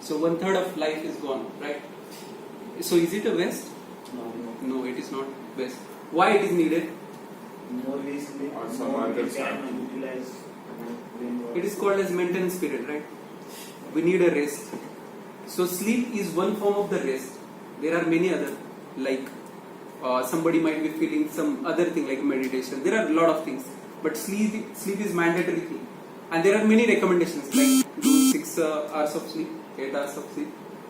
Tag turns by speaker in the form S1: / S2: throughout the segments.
S1: So 1/3 of life is gone, right? So is it a waste? No, it is not waste. Why it is needed?
S2: More easily,
S3: Or some
S2: more
S3: other
S2: we can
S3: stuff.
S2: utilize brain work.
S1: It is called as maintenance period, right? We need a rest. So sleep is one form of the rest. There are many other, like somebody might be feeling some other thing like meditation. There are a lot of things, but sleep is mandatory thing. And there are many recommendations like do 6 hours of sleep, 8 hours of sleep.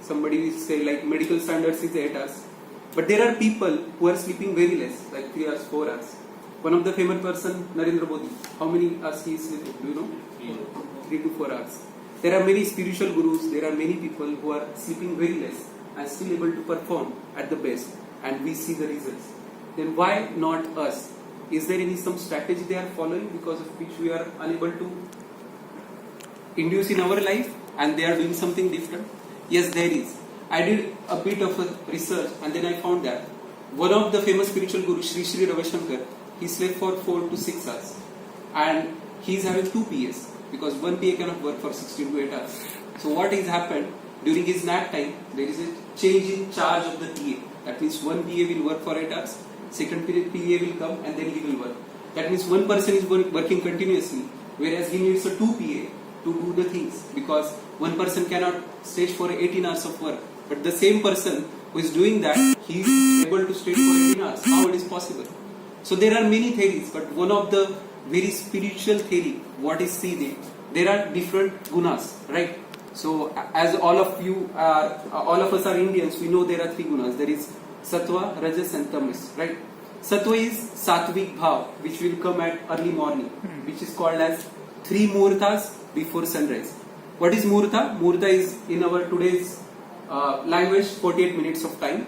S1: Somebody will say like medical standards is 8 hours. But there are people who are sleeping very less, like 3 hours, 4 hours. One of the famous person, Narendra Modi, how many hours he is sleeping? Do you know? 3 to 4 hours. There are many spiritual gurus, there are many people who are sleeping very less and still able to perform at the best, and we see the results. Then why not us? Is there any some strategy they are following because of which we are unable to induce in our life and they are doing something different? Yes, there is. I did a bit of a research and then I found that one of the famous spiritual gurus, Sri Ravi Shankar, he slept for 4 to 6 hours and he is having 2 PAs because 1 PA cannot work for 16 to 8 hours. So what has happened, during his nap time, there is a change in charge of the PA. That means 1 PA will work for 8 hours, second PA will come and then he will work. That means one person is working continuously, whereas he needs a 2 PA to do the things because one person cannot stay for 18 hours of work. But the same person who is doing that, he is able to stay for 18 hours. How it is possible? So there are many theories, but one of the very spiritual theory, what is see there are different gunas, right? So as all of us are Indians, we know there are 3 gunas. There is Sattva, Rajas and Tamas, right? Sattva is Sattvic Bhav, which will come at early morning, which is called as 3 Muhurtas before sunrise. What is Muhurta? Muhurta is in our today's language 48 minutes of time,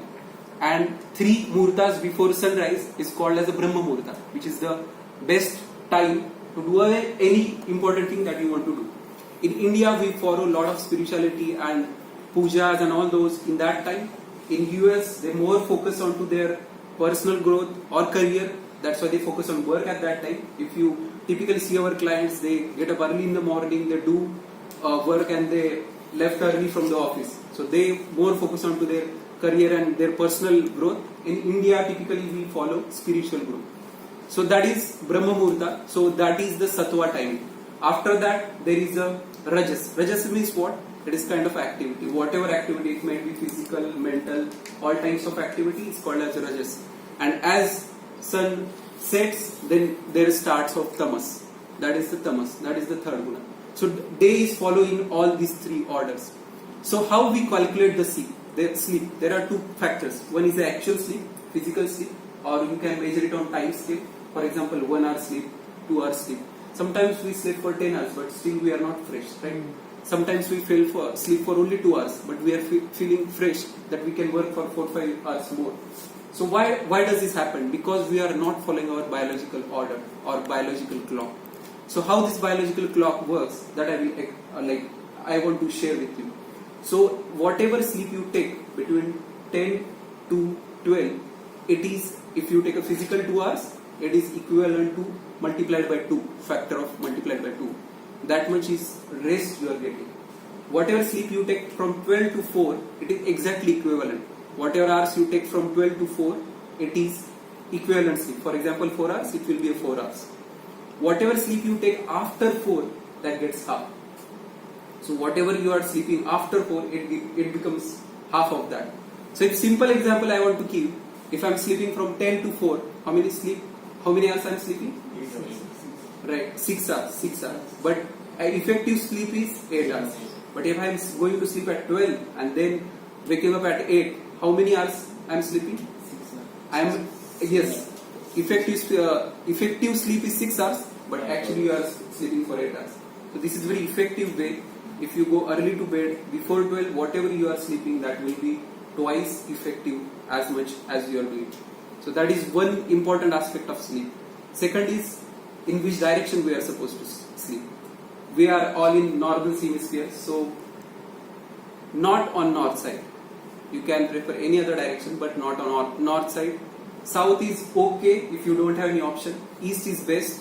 S1: and 3 Muhurtas before sunrise is called as a Brahma Muhurta, which is the best time to do any important thing that you want to do. In India, we follow a lot of spirituality and pujas and all those in that time. In US, they more focus on to their personal growth or career. That's why they focus on work at that time. If you typically see our clients, they get up early in the morning, they do work and they left early from the office. So they more focus on to their career and their personal growth. In India, typically we follow spiritual growth. So that is Brahma Muhurta. So that is the Sattva time. After that, there is a Rajas. Rajas means what? It is kind of activity. Whatever activity, it might be physical, mental, all types of activity is called as Rajas. And as sun sets, then there starts of Tamas. That is the Tamas. That is the third guna. So day is following all these 3 orders. So how we calculate the sleep? There are 2 factors. One is the actual sleep, physical sleep, or you can measure it on time scale. For example, 1 hour sleep, 2 hours sleep. Sometimes we sleep for 10 hours, but still we are not fresh, right? Sometimes we sleep for only 2 hours, but we are feeling fresh that we can work for 4-5 hours more. So why does this happen? Because we are not following our biological order or biological clock. So how this biological clock works, that I want to share with you. So whatever sleep you take between 10 to 12, it is, if you take a physical 2 hours, it is equivalent to multiplied by 2, factor of multiplied by 2. That much is rest you are getting. Whatever sleep you take from 12 to 4, it is exactly equivalent. Whatever hours you take from 12 to 4, it is equivalent sleep. For example, 4 hours, it will be a 4 hours. Whatever sleep you take after 4, that gets half. So whatever you are sleeping after 4, it becomes half of that. So a simple example I want to give. If I am sleeping from 10 to 4, how many hours I am sleeping? Right, 6 hours. But effective sleep is 8 hours. But if I am going to sleep at 12 and then waking up at 8, how many hours I am sleeping? 6 hours. Yes, effective sleep is 6 hours, but actually you are sleeping for 8 hours. So this is very effective way. If you go early to bed before 12, whatever you are sleeping, that will be twice effective as much as you are doing. So that is one important aspect of sleep. Second is in which direction we are supposed to sleep. We are all in northern hemisphere, so not on north side. You can prefer any other direction, but not on north side. South is okay if you don't have any option. East is best.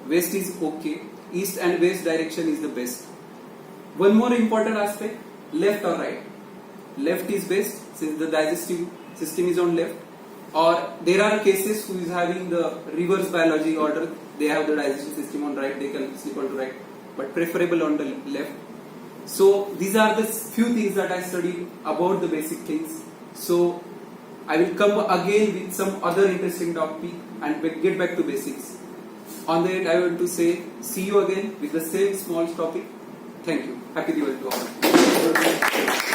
S1: West is okay. East and west direction is the best. One more important aspect, left or right. Left is best since the digestive system is on left. Or there are cases who is having the reverse biology order. They have the digestive system on right. They can sleep on the right, but preferable on the left. So these are the few things that I studied about the basic things. So I will come again with some other interesting topic and get back to basics. On the end, I want to say see you again with the same small topic. Thank you. Happy Diwali to all.